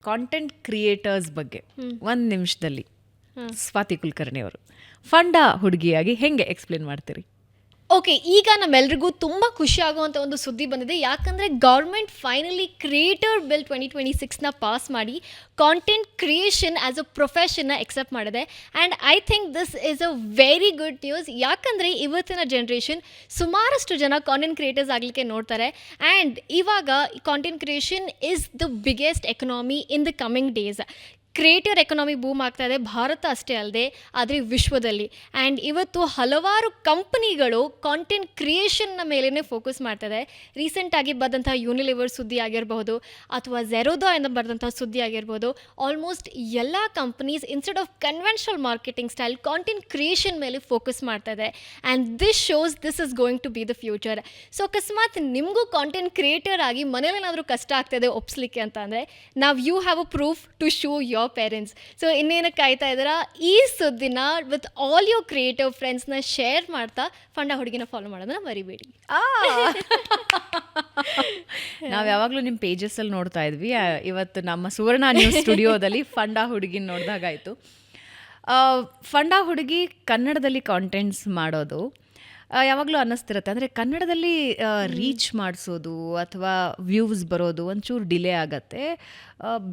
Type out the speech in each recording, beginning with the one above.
Content creators ಬಗ್ಗೆ ಒಂದು ನಿಮಿಷದಲ್ಲಿ ಸ್ವಾತಿ ಕುಲಕರ್ಣಿ ಅವರು ಫಂಡಾ ಹುಡುಗಿಯಾಗಿ ಹೆಂಗೆ ಎಕ್ಸ್ಪ್ಲೇನ್ ಮಾಡ್ತೀರಿ? ಓಕೆ, ಈಗ ನಮ್ಮೆಲ್ರಿಗೂ ತುಂಬ ಖುಷಿ ಆಗುವಂಥ ಒಂದು ಸುದ್ದಿ ಬಂದಿದೆ. ಯಾಕಂದರೆ ಗೌರ್ಮೆಂಟ್ ಫೈನಲಿ ಕ್ರಿಯೇಟರ್ ಬಿಲ್ 2026ನ ಪಾಸ್ ಮಾಡಿ ಕಾಂಟೆಂಟ್ ಕ್ರಿಯೇಷನ್ ಆ್ಯಸ್ ಅ ಪ್ರೊಫೆಷನ್ನ ಎಕ್ಸೆಪ್ಟ್ ಮಾಡಿದೆ. And I think this is a very good news. ಯಾಕಂದರೆ ಇವತ್ತಿನ ಜನ್ರೇಷನ್ ಸುಮಾರಷ್ಟು ಜನ ಕಾಂಟೆಂಟ್ ಕ್ರಿಯೇಟರ್ಸ್ ಆಗಲಿಕ್ಕೆ ನೋಡ್ತಾರೆ. ಆ್ಯಂಡ್ ಇವಾಗ content creation is the biggest economy in the coming days. Creator economy boom ಆಗ್ತಾ ಇದೆ, ಭಾರತ ಅಷ್ಟೇ ಅಲ್ಲದೆ ಆದರೆ ವಿಶ್ವದಲ್ಲಿ. ಆ್ಯಂಡ್ ಇವತ್ತು ಹಲವಾರು ಕಂಪನಿಗಳು ಕಾಂಟೆಂಟ್ ಕ್ರಿಯೇಷನ್ನ ಮೇಲೇ ಫೋಕಸ್ ಮಾಡ್ತದೆ. ರೀಸೆಂಟಾಗಿ ಬಂದಂಥ ಯೂನಿಲಿವರ್ ಸುದ್ದಿ ಆಗಿರಬಹುದು ಅಥವಾ ಝೆರೋದಾ ಎಂದು ಬರೆದಂಥ ಸುದ್ದಿ ಆಗಿರ್ಬೋದು. ಆಲ್ಮೋಸ್ಟ್ ಎಲ್ಲ companies instead of conventional marketing style content creation ಮೇಲೆ ಫೋಕಸ್ ಮಾಡ್ತಾ ಇದೆ. And this shows this is going to be the future. So ಅಕಸ್ಮಾತ್ ನಿಮಗೂ ಕಾಂಟೆಂಟ್ ಕ್ರಿಯೇಟರ್ ಆಗಿ ಮನೇಲೇನಾದರೂ ಕಷ್ಟ ಆಗ್ತಾಯಿದೆ ಒಪ್ಸ್ಲಿಕ್ಕೆ ಅಂತ ಅಂದರೆ ನಾವು you have a proof to show your parents. So ಇನ್ನೇನು ಕಾಯ್ತಾ ಇದ್ದೀರಾ? ಈ ಸುದ್ದಿನ ವಿತ್ ಆಲ್ ಯೋರ್ ಕ್ರಿಯೇಟಿವ್ ಫ್ರೆಂಡ್ಸ್ನ ಶೇರ್ ಮಾಡ್ತಾ ಫಂಡಾ ಹುಡುಗಿನ ಫಾಲೋ ಮಾಡೋದನ್ನ ಮರಿಬೇಡಿ. ನಾವು ಯಾವಾಗಲೂ ನಿಮ್ಮ ಪೇಜಸ್ಸಲ್ಲಿ ನೋಡ್ತಾ ಇದ್ವಿ. ಇವತ್ತು ನಮ್ಮ ಸುವರ್ಣ ನ್ಯೂಸ್ ಸ್ಟುಡಿಯೋದಲ್ಲಿ ಫಂಡಾ ಹುಡುಗಿನ ನೋಡಿದಾಗಾಯಿತು. ಫಂಡಾ ಹುಡುಗಿ ಕನ್ನಡದಲ್ಲಿ ಕಾಂಟೆಂಟ್ಸ್ ಮಾಡೋದು ಯಾವಾಗಲೂ ಅನ್ನಿಸ್ತಿರುತ್ತೆ. ಅಂದರೆ ಕನ್ನಡದಲ್ಲಿ ರೀಚ್ ಮಾಡಿಸೋದು ಅಥವಾ ವ್ಯೂಸ್ ಬರೋದು ಒಂಚೂರು ಡಿಲೇ ಆಗುತ್ತೆ,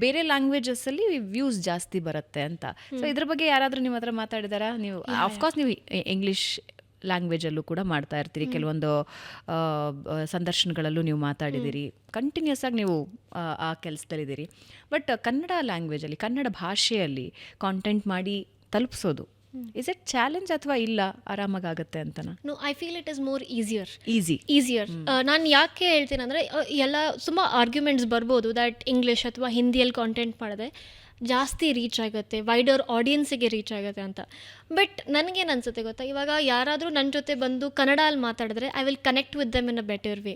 ಬೇರೆ ಲ್ಯಾಂಗ್ವೇಜಸ್ಸಲ್ಲಿ ವ್ಯೂಸ್ ಜಾಸ್ತಿ ಬರುತ್ತೆ ಅಂತ. ಸೊ ಇದ್ರ ಬಗ್ಗೆ ಯಾರಾದರೂ ನಿಮ್ಮ ಹತ್ರ ಮಾತಾಡಿದಾರಾ? ನೀವು ಆಫ್ಕೋರ್ಸ್ ನೀವು ಇಂಗ್ಲೀಷ್ ಲ್ಯಾಂಗ್ವೇಜಲ್ಲೂ ಕೂಡ ಮಾಡ್ತಾ ಇರ್ತೀರಿ, ಕೆಲವೊಂದು ಸಂದರ್ಶನಗಳಲ್ಲೂ ನೀವು ಮಾತಾಡಿದ್ದೀರಿ, ಕಂಟಿನ್ಯೂಸ್ ಆಗಿ ನೀವು ಆ ಕೆಲಸದಲ್ಲಿದ್ದೀರಿ. ಬಟ್ ಕನ್ನಡ ಲ್ಯಾಂಗ್ವೇಜಲ್ಲಿ, ಕನ್ನಡ ಭಾಷೆಯಲ್ಲಿ ಕಾಂಟೆಂಟ್ ಮಾಡಿ ತಲುಪಿಸೋದು ಇಸ್ ಇಟ್ ಚಾಲೆಂಜ್ ಅಥವಾ ಇಲ್ಲ ಆರಾಮಾಗುತ್ತೆ ಅಂತನಾ? No, I feel it is more easier. ನಾನು ಯಾಕೆ ಹೇಳ್ತೀನಿ ಅಂದರೆ, ಎಲ್ಲ ತುಂಬ ಆರ್ಗ್ಯುಮೆಂಟ್ಸ್ ಬರ್ಬೋದು ದ್ಯಾಟ್ ಇಂಗ್ಲೀಷ್ ಅಥವಾ ಹಿಂದಿಯಲ್ಲಿ ಕಾಂಟೆಂಟ್ ಮಾಡಿದೆ ಜಾಸ್ತಿ ರೀಚ್ ಆಗುತ್ತೆ, ವೈಡರ್ ಆಡಿಯನ್ಸಿಗೆ ರೀಚ್ ಆಗುತ್ತೆ ಅಂತ. ಬಟ್ ನನಗೇನು ಅನ್ಸುತ್ತೆ ಗೊತ್ತಾ, ಇವಾಗ ಯಾರಾದರೂ ನನ್ನ ಜೊತೆ ಬಂದು ಕನ್ನಡಲ್ಲಿ ಮಾತಾಡಿದ್ರೆ I will connect with them in a better way.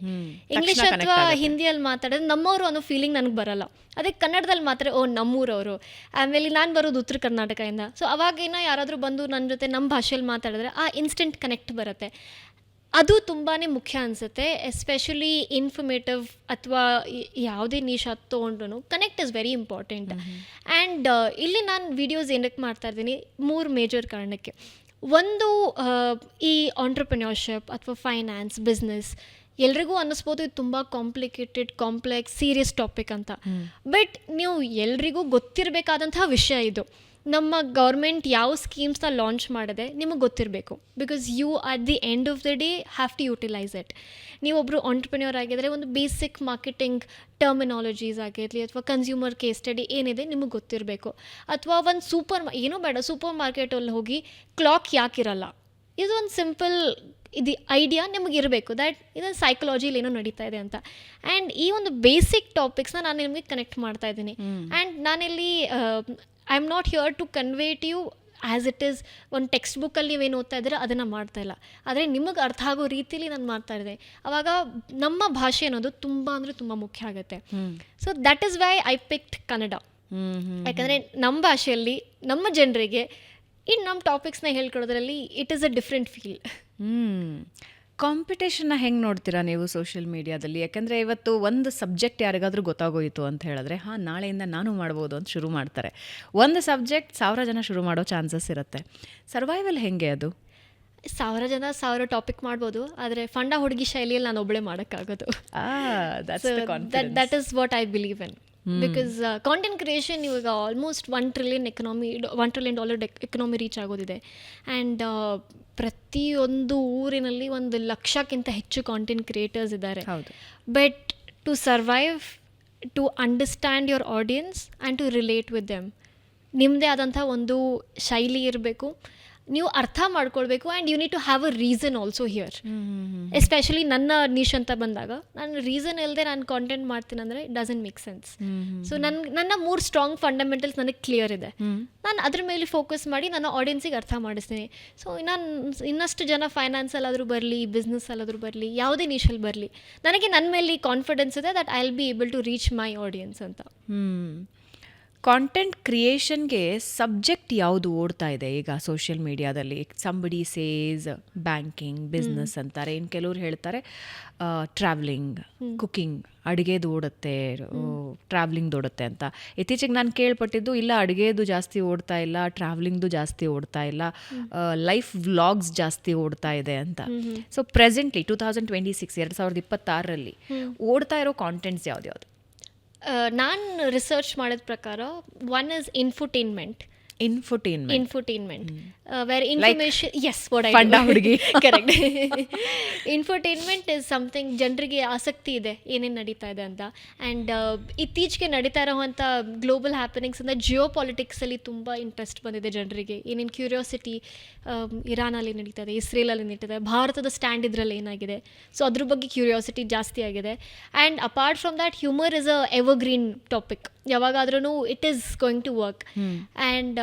English ಅಥವಾ ಹಿಂದಿಯಲ್ಲಿ ಮಾತಾಡಿದ್ರೆ ನಮ್ಮವರು ಅನ್ನೋ ಫೀಲಿಂಗ್ ನನಗೆ ಬರಲ್ಲ. ಅದೇ ಕನ್ನಡದಲ್ಲಿ ಮಾತ್ರ ನಮ್ಮೂರವರು, ಆಮೇಲೆ ನಾನು ಬರೋದು ಉತ್ತರ ಕರ್ನಾಟಕದಿಂದ. ಸೊ ಅವಾಗೇನ ಯಾರಾದರೂ ಬಂದು ನನ್ನ ಜೊತೆ ನಮ್ಮ ಭಾಷೆಯಲ್ಲಿ ಮಾತಾಡಿದ್ರೆ ಆ ಇನ್ಸ್ಟೆಂಟ್ ಕನೆಕ್ಟ್ ಬರುತ್ತೆ. ಅದು ತುಂಬಾ ಮುಖ್ಯ ಅನಿಸುತ್ತೆ. ಎಸ್ಪೆಷಲಿ ಇನ್ಫಾರ್ಮೇಟಿವ್ ಅಥವಾ ಯಾವುದೇ ನೀಶ್ ಅದು ತೊಗೊಂಡ್ರು connect is very important. And ಇಲ್ಲಿ ನಾನು ವೀಡಿಯೋಸ್ ಏನಕ್ಕೆ ಮಾಡ್ತಾಯಿದ್ದೀನಿ, 3 ಮೇಜರ್ ಕಾರಣಕ್ಕೆ. ಒಂದು, ಈ ಆಂಟ್ರಪ್ರಿನರ್ಶಿಪ್ ಅಥವಾ ಫೈನಾನ್ಸ್, ಬಿಸ್ನೆಸ್ ಎಲ್ರಿಗೂ ಅನ್ನಿಸ್ಬೋದು ಇದು ತುಂಬ ಕಾಂಪ್ಲಿಕೇಟೆಡ್, ಕಾಂಪ್ಲೆಕ್ಸ್, ಸೀರಿಯಸ್ ಟಾಪಿಕ್ ಅಂತ. ಬಟ್ ನೀವು ಎಲ್ರಿಗೂ ಗೊತ್ತಿರಬೇಕಾದಂತಹ ವಿಷಯ ಇದು. ನಮ್ಮ ಗೌರ್ಮೆಂಟ್ ಯಾವ ಸ್ಕೀಮ್ಸ್ನ ಲಾಂಚ್ ಮಾಡಿದೆ ನಿಮಗೆ ಗೊತ್ತಿರಬೇಕು. Because you at the end of the day have to utilise it. ನೀವೊಬ್ಬರು ಆಂಟ್ರಪ್ರಿನ್ಯೂರ್ ಆಗಿದ್ದರೆ ಒಂದು ಬೇಸಿಕ್ ಮಾರ್ಕೆಟಿಂಗ್ ಟರ್ಮಿನಾಲಜೀಸ್ ಆಗಿರಲಿ ಅಥವಾ ಕನ್ಸ್ಯೂಮರ್ ಕೇಸ್ ಸ್ಟಡಿ ಏನಿದೆ ನಿಮಗೆ ಗೊತ್ತಿರಬೇಕು. ಅಥವಾ ಒಂದು ಏನೂ ಬೇಡ, ಸೂಪರ್ ಮಾರ್ಕೆಟಲ್ಲಿ ಹೋಗಿ ಕ್ಲಾಕ್ ಯಾಕಿರಲ್ಲ, ಇದು ಒಂದು ಸಿಂಪಲ್ ಇದು ಐಡಿಯಾ ನಿಮಗೆ ಇರಬೇಕು ದ್ಯಾಟ್ ಇದೊಂದು ಸೈಕಲಾಜಿಲಿ ಏನೋ ನಡೀತಾ ಇದೆ ಅಂತ. ಆ್ಯಂಡ್ ಈ ಒಂದು ಬೇಸಿಕ್ ಟಾಪಿಕ್ಸ್ನ ನಾನು ನಿಮಗೆ ಕನೆಕ್ಟ್ ಮಾಡ್ತಾ ಇದ್ದೀನಿ. ಆ್ಯಂಡ್ ನಾನಿಲ್ಲಿ I am not here to convey to you as it is. ಒಂದು ಟೆಕ್ಸ್ಟ್ ಬುಕ್ಕಲ್ಲಿ ನೀವೇನು ಓದ್ತಾ ಇದ್ದೀರ ಅದನ್ನು ಮಾಡ್ತಾಯಿಲ್ಲ, ಆದರೆ ನಿಮಗೆ ಅರ್ಥ ಆಗೋ ರೀತಿಲಿ ನಾನು ಮಾಡ್ತಾ ಇದ್ದೆ. ಆವಾಗ ನಮ್ಮ ಭಾಷೆ ಅನ್ನೋದು ತುಂಬ ಅಂದರೆ ತುಂಬ ಮುಖ್ಯ ಆಗುತ್ತೆ. So that is why I picked Kannada. ಯಾಕಂದರೆ ನಮ್ಮ ಭಾಷೆಯಲ್ಲಿ ನಮ್ಮ ಜನರಿಗೆ ಇನ್ನು ನಮ್ಮ ಟಾಪಿಕ್ಸ್ನ ಹೇಳ್ಕೊಡೋದ್ರಲ್ಲಿ it is a different feel. ಕಾಂಪಿಟೇಷನ್ನ ಹೆಂಗೆ ನೋಡ್ತೀರಾ ನೀವು ಸೋಷಿಯಲ್ ಮೀಡಿಯಾದಲ್ಲಿ? ಯಾಕಂದರೆ ಇವತ್ತು ಒಂದು ಸಬ್ಜೆಕ್ಟ್ ಯಾರಿಗಾದರೂ ಗೊತ್ತಾಗೋಯಿತು ಅಂತ ಹೇಳಿದ್ರೆ ನಾಳೆಯಿಂದ ನಾನು ಮಾಡ್ಬೋದು ಅಂತ ಶುರು ಮಾಡ್ತಾರೆ. ಒಂದು ಸಬ್ಜೆಕ್ಟ್ 1000 ಜನ ಶುರು ಮಾಡೋ ಚಾನ್ಸಸ್ ಇರುತ್ತೆ. ಸರ್ವೈವಲ್ ಹೆಂಗೆ ಅದು? 1000 ಜನ 1000 ಟಾಪಿಕ್ ಮಾಡ್ಬೋದು, ಆದರೆ ಫಂಡಾ ಹುಡುಗಿ ಶೈಲಿಯಲ್ಲಿ ನಾನು ಒಬ್ಬಳೇ ಮಾಡೋಕ್ಕಾಗೋದು. That is what I believe in. Because content creation ಇವಾಗ ಆಲ್ಮೋಸ್ಟ್ $1 ಟ್ರಿಲಿಯನ್ ಎಕನಾಮಿ ರೀಚ್ ಆಗೋದಿದೆ. ಆ್ಯಂಡ್ ಪ್ರತಿಯೊಂದು ಊರಿನಲ್ಲಿ 1,00,000ಕ್ಕಿಂತ ಹೆಚ್ಚು ಕಾಂಟೆಂಟ್ ಕ್ರಿಯೇಟರ್ಸ್ ಇದ್ದಾರೆ. But to survive, to understand your audience and to relate with them, ನಿಮ್ಮದೇ ಆದಂಥ ಒಂದು ಶೈಲಿ ಇರಬೇಕು, ನೀವು ಅರ್ಥ ಮಾಡ್ಕೊಳ್ಬೇಕು. And you need to have a reason also here. Especially ನನ್ನ ನೀಶ್ ಅಂತ ಬಂದಾಗ ನಾನು ರೀಸನ್ ಇಲ್ಲದೆ ನಾನು ಕಾಂಟೆಂಟ್ ಮಾಡ್ತೀನಿ ಅಂದರೆ it doesn't make sense. So ನನ್ನ 3 ಸ್ಟ್ರಾಂಗ್ ಫಂಡಮೆಂಟಲ್ಸ್ ನನಗೆ ಕ್ಲಿಯರ್ ಇದೆ. ನಾನು ಅದ್ರ ಮೇಲೆ ಫೋಕಸ್ ಮಾಡಿ ನನ್ನ ಆಡಿಯನ್ಸಿಗೆ ಅರ್ಥ ಮಾಡಿಸ್ತೀನಿ. ಸೊ ಇನ್ನಷ್ಟು ಜನ ಫೈನಾನ್ಸಲ್ಲಾದರೂ ಬರಲಿ, ಬಿಸ್ನೆಸ್ಸಲ್ಲಾದರೂ ಬರಲಿ, ಯಾವುದೇ ನೀಶಲ್ಲಿ ಬರಲಿ, ನನಗೆ ನನ್ನ ಮೇಲೆ ಕಾನ್ಫಿಡೆನ್ಸ್ ಇದೆ that I will be able to reach my audience ಅಂತ. ಕಾಂಟೆಂಟ್ ಕ್ರಿಯೇಷನ್ಗೆ ಸಬ್ಜೆಕ್ಟ್ ಯಾವುದು ಓಡ್ತಾ ಇದೆ ಈಗ ಸೋಷಿಯಲ್ ಮೀಡಿಯಾದಲ್ಲಿ? ಸಂಬಡಿ ಸೇಸ್ ಬ್ಯಾಂಕಿಂಗ್, ಬಿಸ್ನೆಸ್ ಅಂತಾರೆ, ಇನ್ನು ಕೆಲವ್ರು ಹೇಳ್ತಾರೆ ಟ್ರಾವ್ಲಿಂಗ್, ಕುಕಿಂಗ್, ಅಡುಗೆದು ಓಡುತ್ತೆ, ಟ್ರಾವ್ಲಿಂಗ್ದು ಓಡುತ್ತೆ ಅಂತ. ಇತ್ತೀಚೆಗೆ ನಾನು ಕೇಳ್ಪಟ್ಟಿದ್ದು ಇಲ್ಲ ಅಡುಗೆದು ಜಾಸ್ತಿ ಓಡ್ತಾ ಇಲ್ಲ, ಟ್ರಾವ್ಲಿಂಗ್ದು ಜಾಸ್ತಿ ಓಡ್ತಾ ಇಲ್ಲ, ಲೈಫ್ ವ್ಲಾಗ್ಸ್ ಜಾಸ್ತಿ ಓಡ್ತಾ ಇದೆ ಅಂತ. ಸೊ ಪ್ರೆಸೆಂಟ್ಲಿ 2026 ಓಡ್ತಾ ಇರೋ ಕಾಂಟೆಂಟ್ಸ್ ಯಾವ್ದ್ಯಾವ್ದು? ನಾನು ರಿಸರ್ಚ್ ಮಾಡಿದ ಪ್ರಕಾರ one is infotainment. Where information, yes, what I Funda ಹುಡುಗಿ. correct. Infotainment is something ಜನರಿಗೆ ಆಸಕ್ತಿ ಇದೆ ಏನೇನು ನಡೀತಾ ಇದೆ ಅಂತ. ಆ್ಯಂಡ್ ಇತ್ತೀಚೆಗೆ ನಡೀತಾ ಇರೋವಂಥ ಗ್ಲೋಬಲ್ ಹ್ಯಾಪನಿಂಗ್ಸ್ ಅಂದರೆ ಜಿಯೋ ಪಾಲಿಟಿಕ್ಸಲ್ಲಿ ತುಂಬ ಇಂಟ್ರೆಸ್ಟ್ ಬಂದಿದೆ ಜನರಿಗೆ. ಏನೇನು ಕ್ಯೂರಿಯಾಸಿಟಿ ಇರಾನಲ್ಲಿ ನಡೀತಾ ಇದೆ, ಇಸ್ರೇಲಲ್ಲಿ ನಡೀತಾ ಇದೆ, ಭಾರತದ ಸ್ಟ್ಯಾಂಡ್ ಇದರಲ್ಲಿ ಏನಾಗಿದೆ, ಸೊ ಅದ್ರ ಬಗ್ಗೆ ಕ್ಯೂರಿಯಾಸಿಟಿ ಜಾಸ್ತಿ ಆಗಿದೆ. And apart from that humour is a evergreen topic. ಯಾವಾಗಾದ್ರೂ it is going to work. And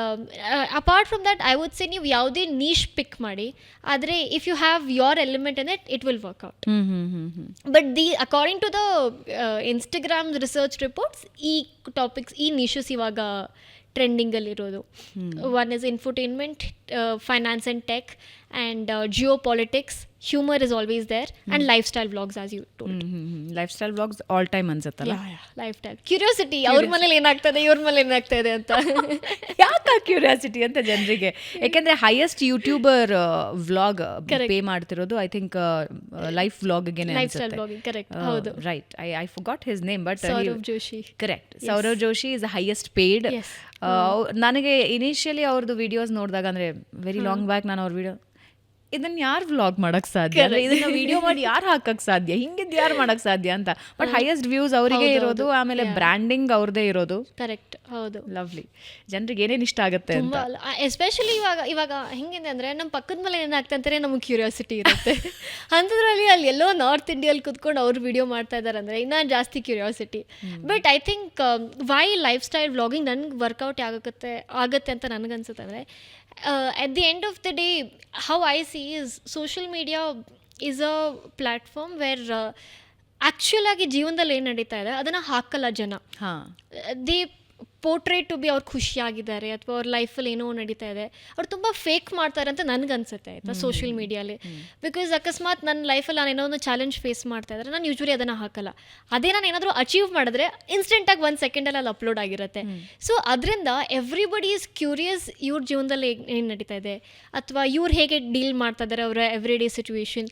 apart from that I would say ನೀವು ಯಾವುದೇ ನೀಶ್ ಪಿಕ್ ಮಾಡಿ, ಆದರೆ if you have your element in it will work out. But according to the Instagram research reports ಈ topics, ಈ niches ಇವಾಗ ಟ್ರೆಂಡಿಂಗಲ್ಲಿರೋದು. One is infotainment, finance and tech, and geopolitics, humour is always there, and life style vlogs as you told. Lifestyle vlogs all time ಅನ್ಸುತ್ತಲ್ಲ. Lifestyle curiosity, ಅವ್ರ ಮನೇಲಿ ಏನಾಗ್ತದೆ, ಇವ್ರ ಮನೇಲಿ ಏನಾಗ್ತದೆ ಅಂತ. ಯಾಕೆ ಕ್ಯೂರಿಯಾಸಿಟಿ ಅಂತ ಜನರಿಗೆ? ಯಾಕೆಂದ್ರೆ ಹೈಯೆಸ್ಟ್ ಯೂಟ್ಯೂಬರ್ ವ್ಲಾಗ್ ಪೇ ಮಾಡ್ತಿರೋದು ಐ ಥಿಂಕ್ ಲೈಫ್ ವ್ಲಾಗ್ಗೆ ಲೈಫ್ ಸ್ಟೈಲ್ ವ್ಲಾಗಿಂಗ್. ಕರೆಕ್ಟ್, ಹೌದು. Right, I forgot his name, but Saurav Joshi. Correct, Saurav Joshi is highest paid. ನನಗೆ ಇನಿಷಿಯಲಿ ಅವ್ರದ್ದು ವಿಡಿಯೋಸ್ ನೋಡಿದಾಗ, ಅಂದರೆ ವೆರಿ ಲಾಂಗ್ ಬ್ಯಾಕ್, ನಾನು ಅವ್ರ ವಿಡಿಯೋ ಇದನ್ನ ಯಾರು ವ್ಲಾಗ್ ಮಾಡಕ್ ಸಾಧ್ಯ, ಇದನ್ನ ವಿಡಿಯೋ ಮಾಡಿ ಯಾರು ಹಾಕಕ್ ಸಾಧ್ಯ, ಹಿಂಗಿದ್ ಯಾರು ಮಾಡಕ್ ಸಾಧ್ಯ ಅಂತ. ಬಟ್ ಹೈಯೆಸ್ಟ್ ವ್ಯೂಸ್ ಅವರಿಗೆ ಇರೋದು, ಆಮೇಲೆ ಬ್ರ್ಯಾಂಡಿಂಗ್ ಅವ್ರದೇ ಇರೋದು. ಕರೆಕ್ಟ್, ಹೌದು. ಲವ್ಲಿ. ಜನರಿಗೆ ಏನೇನು ಇಷ್ಟ ಆಗುತ್ತೆ ಅಂತ. ಎಸ್ಪೆಷಲಿ ಇವಾಗ ಹೆಂಗಿದೆ ಅಂದರೆ ನಮ್ಮ ಪಕ್ಕದ ಮೇಲೆ ಏನಾಗ್ತದೆ ಅಂತಾರೆ ನಮಗೆ ಕ್ಯೂರಿಯಾಸಿಟಿ ಇರುತ್ತೆ. ಅಂಥದ್ರಲ್ಲಿ ಅಲ್ಲಿ ಎಲ್ಲೋ ನಾರ್ತ್ ಇಂಡಿಯಲ್ಲಿ ಕುತ್ಕೊಂಡು ಅವ್ರು ವಿಡಿಯೋ ಮಾಡ್ತಾ ಇದ್ದಾರೆ ಅಂದರೆ ಇನ್ನೂ ಜಾಸ್ತಿ curiosity. But I think why lifestyle vlogging ನನಗೆ ವರ್ಕೌಟ್ ಆಗುತ್ತೆ ಅಂತ ನನಗನ್ಸುತ್ತೆ ಅಂದರೆ, at the end of the day, how I see is social media is a platform where actual ಆಗಿ ಜೀವನದಲ್ಲಿ ಏನು ನಡೀತಾ ಇದೆ ಅದನ್ನು ಹಾಕಲ್ಲ ಜನ. ದೇ ಪೋರ್ಟ್ರೇಟ್ ಟು ಬಿ ಅವ್ರು ಖುಷಿಯಾಗಿದ್ದಾರೆ ಅಥವಾ ಅವ್ರ ಲೈಫಲ್ಲಿ ಏನೋ ನಡೀತಾ ಇದೆ, ಅವ್ರು ತುಂಬ ಫೇಕ್ ಮಾಡ್ತಾರೆ ಅಂತ ನನಗನ್ಸುತ್ತೆ ಆಯಿತಾ ಸೋಷಿಯಲ್ ಮೀಡಿಯಾಲಿ. ಬಿಕಾಸ್ ಅಕಸ್ಮಾತ್ ನನ್ನ ಲೈಫಲ್ಲಿ ನಾನು ಏನೋ ಒಂದು ಚಾಲೆಂಜ್ ಫೇಸ್ ಮಾಡ್ತಾ ಇದ್ದಾರೆ, ನಾನು ಯೂಶ್ವಲಿ ಅದನ್ನು ಹಾಕಲ್ಲ. ಅದೇ ನಾನು ಏನಾದರೂ ಅಚೀವ್ ಮಾಡಿದ್ರೆ ಇನ್ಸ್ಟೆಂಟಾಗಿ 1 ಸೆಕೆಂಡಲ್ಲಿ ಅಲ್ಲಿ ಅಪ್ಲೋಡ್ ಆಗಿರುತ್ತೆ. ಸೊ ಅದರಿಂದ ಎವ್ರಿಬಡಿ ಈಸ್ ಕ್ಯೂರಿಯಸ್ ಇವ್ರ ಜೀವನದಲ್ಲಿ ಏನು ನಡೀತಾ ಇದೆ, ಅಥವಾ ಇವ್ರು ಹೇಗೆ ಡೀಲ್ ಮಾಡ್ತಾ ಇದ್ದಾರೆ ಅವರ ಎವ್ರಿ ಡೇ ಸಿಚುವೇಶನ್.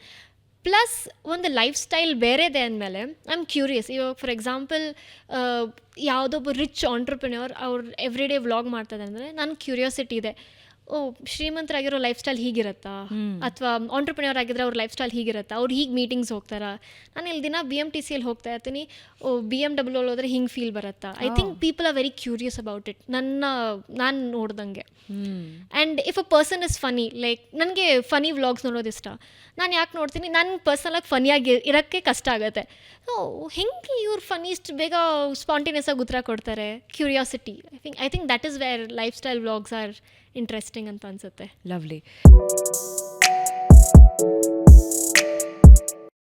ಪ್ಲಸ್ ಒಂದು ಲೈಫ್ ಸ್ಟೈಲ್ ಬೇರೆದೆ ಅಂದಮೇಲೆ ಐ ಆಮ್ ಕ್ಯೂರಿಯಸ್. ಇವಾಗ ಫಾರ್ ಎಕ್ಸಾಂಪಲ್ ಯಾವುದೊಬ್ಬ ರಿಚ್ ಆಂಟ್ರಪ್ರಿನ್ಯೂರ್ ಅವ್ರು ಎವ್ರಿ ಡೇ ವ್ಲಾಗ್ ಮಾಡ್ತದೆ ಅಂದರೆ ನನಗೆ ಕ್ಯೂರಿಯಾಸಿಟಿ ಇದೆ, ಓ ಶ್ರೀಮಂತರಾಗಿರೋ ಲೈಫ್ ಸ್ಟೈಲ್ ಹೀಗಿರುತ್ತಾ, ಅಥವಾ ಆಂಟ್ರಪ್ರಿನ್ಯೂರ್ ಆಗಿದ್ರೆ ಅವ್ರ ಲೈಫ್ ಸ್ಟೈಲ್ ಹೀಗಿರುತ್ತಾ, ಅವ್ರು ಹೀಗೆ ಮೀಟಿಂಗ್ಸ್ ಹೋಗ್ತಾರಾ, ನಾನು ಇಲ್ಲಿ ದಿನ BMTCಯಲ್ಲಿ ಹೋಗ್ತಾ ಇರ್ತೀನಿ, ಓ BMW ಹೋದ್ರೆ ಹಿಂಗೆ ಫೀಲ್ ಬರುತ್ತಾ. I think people are very curious about it ನಾನು ನೋಡ್ದಂಗೆ. And if a person is funny, like ನನಗೆ ಫನಿ ವ್ಲಾಗ್ಸ್ ನೋಡೋದು ಇಷ್ಟ. ನಾನು ಯಾಕೆ ನೋಡ್ತೀನಿ, ನನ್ನ ಪರ್ಸನಲಾಗಿ ಫನಿಯಾಗಿ ಇರೋಕ್ಕೆ ಕಷ್ಟ ಆಗುತ್ತೆ. ಸೊ ಹೆಂಗೆ ಇವ್ರು ಫನಿ ಇಷ್ಟು ಬೇಗ ಸ್ಪಾಂಟೇನಿಯಸ್ ಆಗಿ ಉತ್ತರ ಕೊಡ್ತಾರೆ, curiosity. I think that is where lifestyle vlogs are interesting ಅಂತ ಅನ್ಸುತ್ತೆ. ಲವ್ಲಿ.